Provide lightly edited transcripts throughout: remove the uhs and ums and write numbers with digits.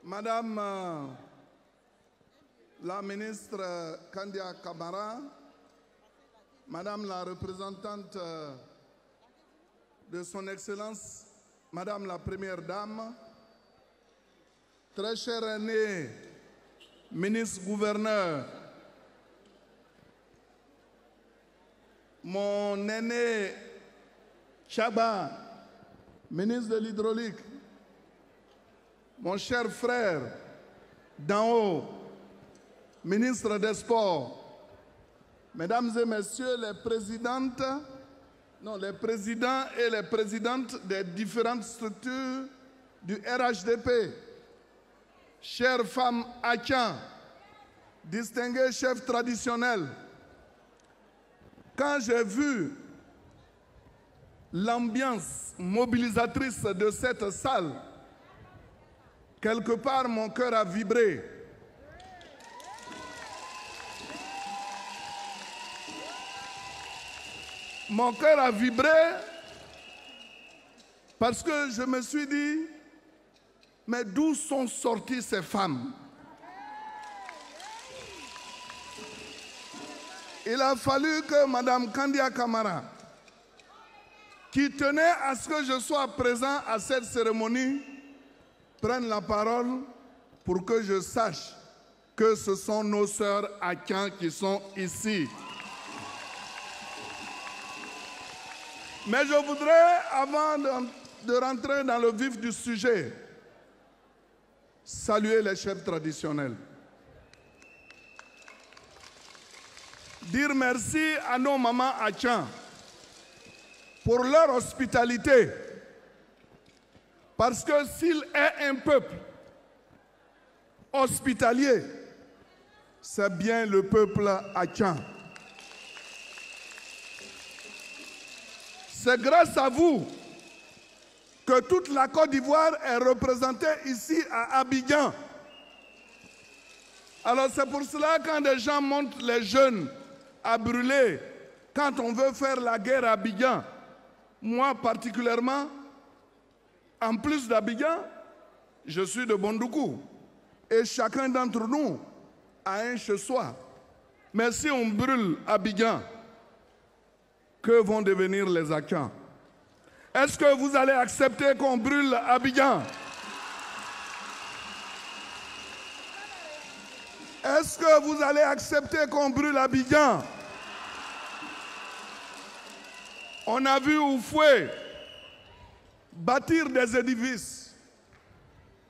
Madame la ministre Kandia Kamara, Madame la représentante de son Excellence, Madame la Première Dame, très cher aîné, ministre-gouverneur, mon aîné Chaba, ministre de l'Hydraulique, mon cher frère d'en haut, ministre des Sports, Mesdames et Messieurs les présidentes, les présidents et les présidentes des différentes structures du RHDP, chères femmes Akan, distingués chefs traditionnels, quand j'ai vu l'ambiance mobilisatrice de cette salle, quelque part mon cœur a vibré. Mon cœur a vibré parce que je me suis dit, mais d'où sont sorties ces femmes? Il a fallu que Mme Kandia Kamara, qui tenait à ce que je sois présent à cette cérémonie, prenne la parole pour que je sache que ce sont nos sœurs Akan qui sont ici. Mais je voudrais, avant de rentrer dans le vif du sujet, saluer les chefs traditionnels. Dire merci à nos mamans Akan pour leur hospitalité. Parce que s'il est un peuple hospitalier, c'est bien le peuple Akan. C'est grâce à vous que toute la Côte d'Ivoire est représentée ici à Abidjan. Alors c'est pour cela quand des gens montent les jeunes à brûler, quand on veut faire la guerre à Abidjan, moi particulièrement, en plus d'Abidjan, je suis de Bondoukou. Et chacun d'entre nous a un chez soi. Mais si on brûle Abidjan, que vont devenir les Akan? Est-ce que vous allez accepter qu'on brûle Abidjan? Est-ce que vous allez accepter qu'on brûle Abidjan? On a vu Oufoué bâtir des édifices.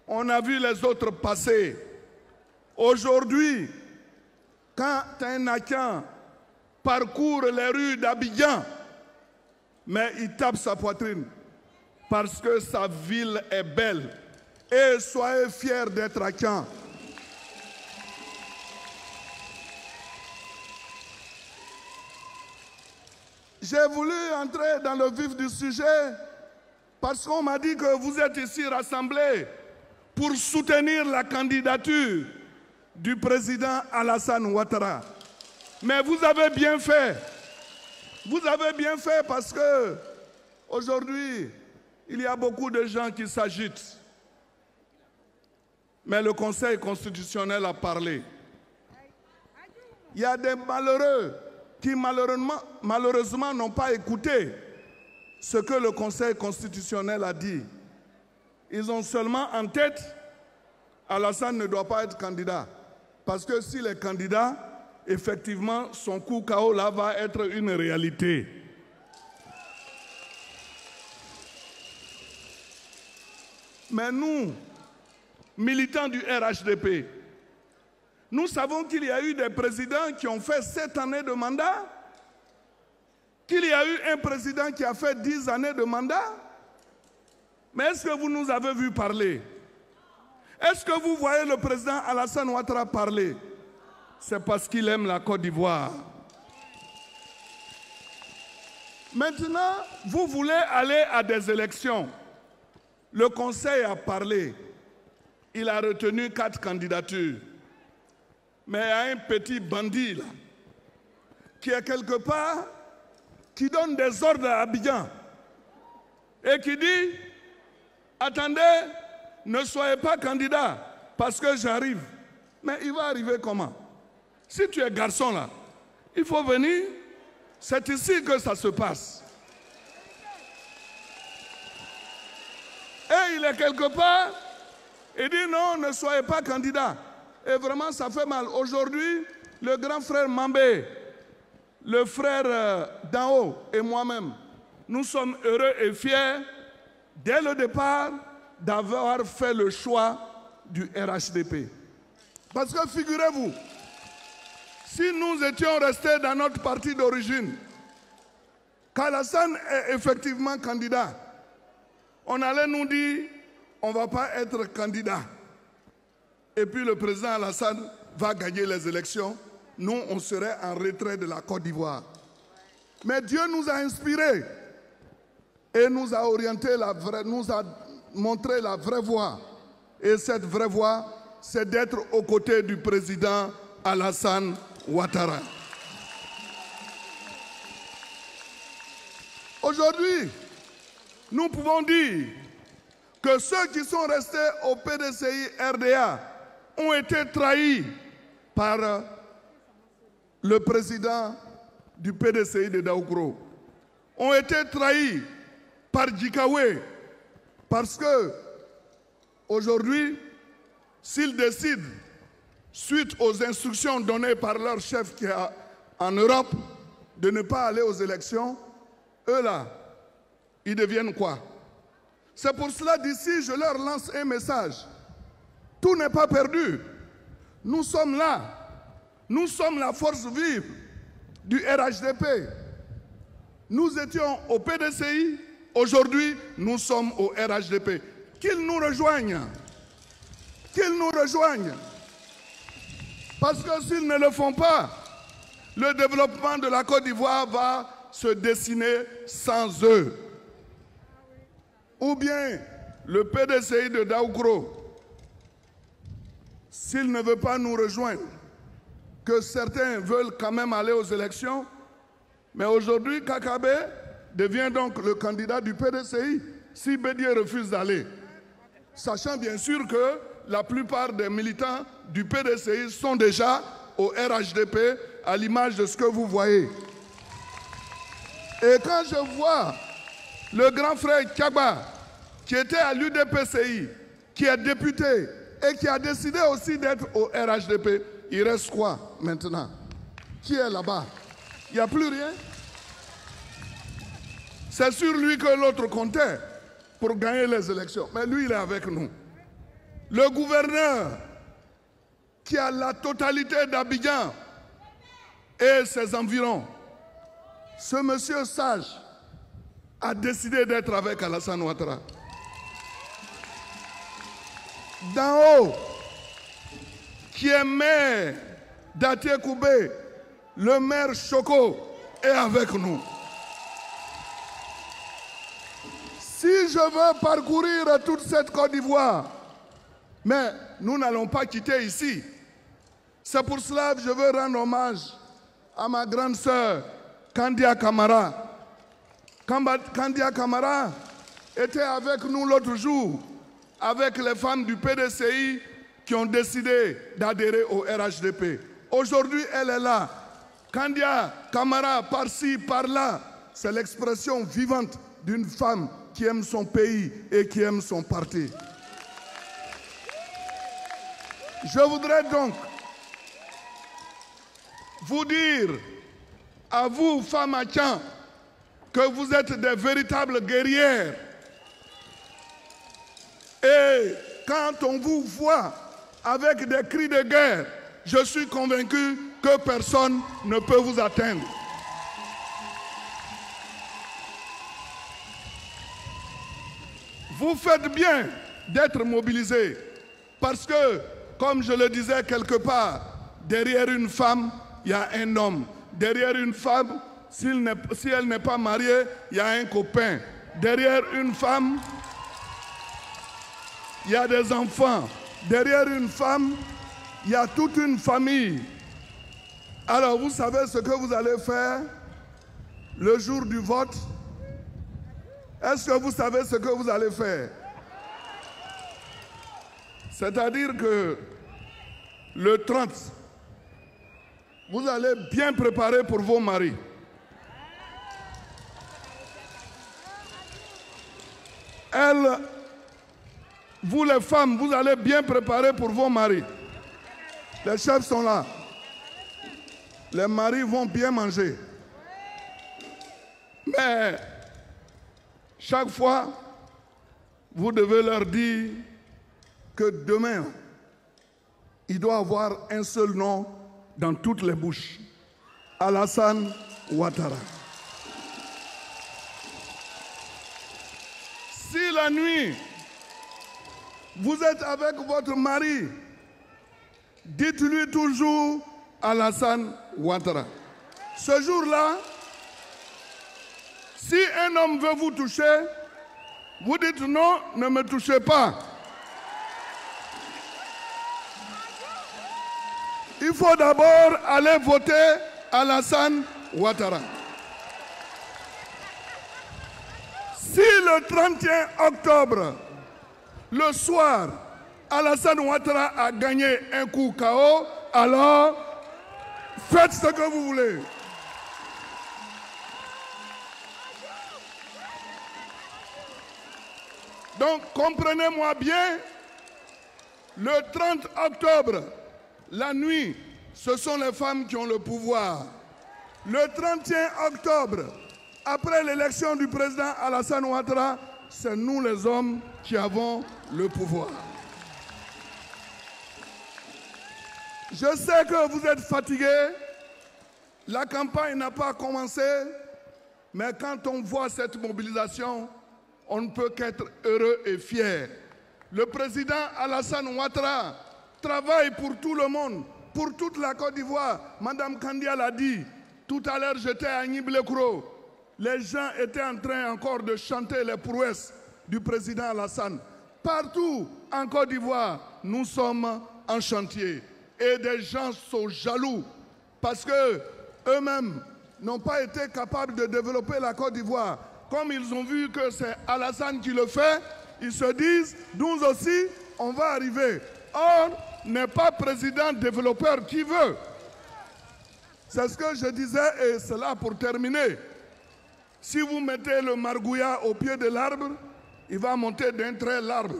On a vu les autres passer. Aujourd'hui, quand un Akan parcourt les rues d'Abidjan, mais il tape sa poitrine parce que sa ville est belle. Et soyez fiers d'être Akan. J'ai voulu entrer dans le vif du sujet parce qu'on m'a dit que vous êtes ici rassemblés pour soutenir la candidature du président Alassane Ouattara. Mais vous avez bien fait. Vous avez bien fait parce que aujourd'hui, il y a beaucoup de gens qui s'agitent. Mais le Conseil constitutionnel a parlé. Il y a des malheureux qui malheureusement n'ont pas écouté ce que le Conseil constitutionnel a dit. Ils ont seulement en tête, Alassane ne doit pas être candidat. Parce que s'il est candidat, effectivement, son coup KO là va être une réalité. Mais nous, militants du RHDP, nous savons qu'il y a eu des présidents qui ont fait 7 années de mandat, qu'il y a eu un président qui a fait 10 années de mandat. Mais est-ce que vous nous avez vu parler? Est-ce que vous voyez le président Alassane Ouattara parler? C'est parce qu'il aime la Côte d'Ivoire. Maintenant, vous voulez aller à des élections. Le Conseil a parlé. Il a retenu 4 candidatures. Mais il y a un petit bandit là, qui est quelque part, qui donne des ordres à Abidjan et qui dit, attendez, ne soyez pas candidat. parce que j'arrive. Mais il va arriver comment? Si tu es garçon là, il faut venir. C'est ici que ça se passe. Et il est quelque part, il dit non, ne soyez pas candidat. Et vraiment, ça fait mal. Aujourd'hui, le grand frère Mambé, le frère d'en haut et moi-même, nous sommes heureux et fiers, dès le départ, d'avoir fait le choix du RHDP. Parce que figurez-vous, si nous étions restés dans notre parti d'origine, qu'Alassane est effectivement candidat, on allait nous dire, on ne va pas être candidat. Et puis le président Alassane va gagner les élections. Nous, on serait en retrait de la Côte d'Ivoire. Mais Dieu nous a inspirés et nous a orienté nous a montré la vraie voie. Et cette vraie voie, c'est d'être aux côtés du président Alassane Ouattara. Aujourd'hui, nous pouvons dire que ceux qui sont restés au PDCI RDA ont été trahis par le président du PDCI de Daoukro, ont été trahis par Djikawe, parce que aujourd'hui, s'ils décident, suite aux instructions données par leur chef qui est en Europe, de ne pas aller aux élections, eux là, ils deviennent quoi? C'est pour cela d'ici, je leur lance un message. Tout n'est pas perdu. Nous sommes là. Nous sommes la force vive du RHDP. Nous étions au PDCI. Aujourd'hui, nous sommes au RHDP. Qu'ils nous rejoignent. Qu'ils nous rejoignent. Parce que s'ils ne le font pas, le développement de la Côte d'Ivoire va se dessiner sans eux. Ou bien le PDCI de Daoukro, s'il ne veut pas nous rejoindre, que certains veulent quand même aller aux élections, mais aujourd'hui, Kakabe devient donc le candidat du PDCI si Bédié refuse d'aller. Sachant bien sûr que la plupart des militants du PDCI sont déjà au RHDP, à l'image de ce que vous voyez. Et quand je vois le grand frère Tchagba, qui était à l'UDPCI, qui est député et qui a décidé aussi d'être au RHDP, il reste quoi maintenant? Qui est là-bas? Il n'y a plus rien. C'est sur lui que l'autre comptait pour gagner les élections. Mais lui, il est avec nous. Le gouverneur qui a la totalité d'Abidjan et ses environs, ce monsieur sage a décidé d'être avec Alassane Ouattara. D'en haut, qui est maire d'Até Koubé, le maire Choco, est avec nous. Si je veux parcourir toute cette Côte d'Ivoire, mais nous n'allons pas quitter ici. C'est pour cela que je veux rendre hommage à ma grande sœur, Kandia Kamara. Kandia Kamara était avec nous l'autre jour, avec les femmes du PDCI qui ont décidé d'adhérer au RHDP. Aujourd'hui, elle est là. Kandia Kamara, par-ci, par-là, c'est l'expression vivante d'une femme qui aime son pays et qui aime son parti. Je voudrais donc vous dire, à vous, femmes à Tchan, que vous êtes des véritables guerrières. Et quand on vous voit avec des cris de guerre, je suis convaincu que personne ne peut vous atteindre. Vous faites bien d'être mobilisés parce que, comme je le disais quelque part, derrière une femme, il y a un homme. Derrière une femme, si elle n'est pas mariée, il y a un copain. Derrière une femme, il y a des enfants. Derrière une femme, il y a toute une famille. Alors, vous savez ce que vous allez faire le jour du vote? Est-ce que vous savez ce que vous allez faire? C'est-à-dire que le 30, vous allez bien préparer pour vos maris. Vous les femmes, vous allez bien préparer pour vos maris. Les chefs sont là. Les maris vont bien manger. Mais chaque fois, vous devez leur dire que demain, il doit avoir un seul nom dans toutes les bouches. Alassane Ouattara. Si la nuit, vous êtes avec votre mari, dites-lui toujours Alassane Ouattara. Ce jour-là, si un homme veut vous toucher, vous dites non, ne me touchez pas. Il faut d'abord aller voter Alassane Ouattara. Si le 31 octobre, le soir, Alassane Ouattara a gagné un coup KO, alors faites ce que vous voulez. Donc comprenez-moi bien, le 30 octobre, la nuit, ce sont les femmes qui ont le pouvoir. Le 31 octobre, après l'élection du président Alassane Ouattara, c'est nous les hommes qui avons le pouvoir. Je sais que vous êtes fatigués, la campagne n'a pas commencé, mais quand on voit cette mobilisation, on ne peut qu'être heureux et fier. Le président Alassane Ouattara travaille pour tout le monde, pour toute la Côte d'Ivoire. Madame Kandia l'a dit, tout à l'heure j'étais à Niblekro. Les gens étaient en train encore de chanter les prouesses du président Alassane. Partout en Côte d'Ivoire, nous sommes en chantier. Et des gens sont jaloux parce qu'eux-mêmes n'ont pas été capables de développer la Côte d'Ivoire. Comme ils ont vu que c'est Alassane qui le fait, ils se disent, nous aussi, on va arriver. Or, n'est pas président développeur qui veut. C'est ce que je disais et c'est là pour terminer. Si vous mettez le margouillat au pied de l'arbre, il va monter d'un trait l'arbre.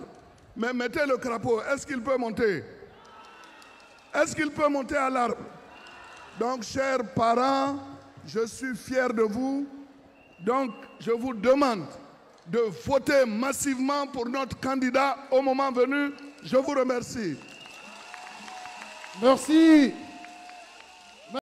Mais mettez le crapaud, est-ce qu'il peut monter? Est-ce qu'il peut monter à l'arbre? Donc, chers parents, je suis fier de vous. Donc, je vous demande de voter massivement pour notre candidat au moment venu. Je vous remercie. Merci.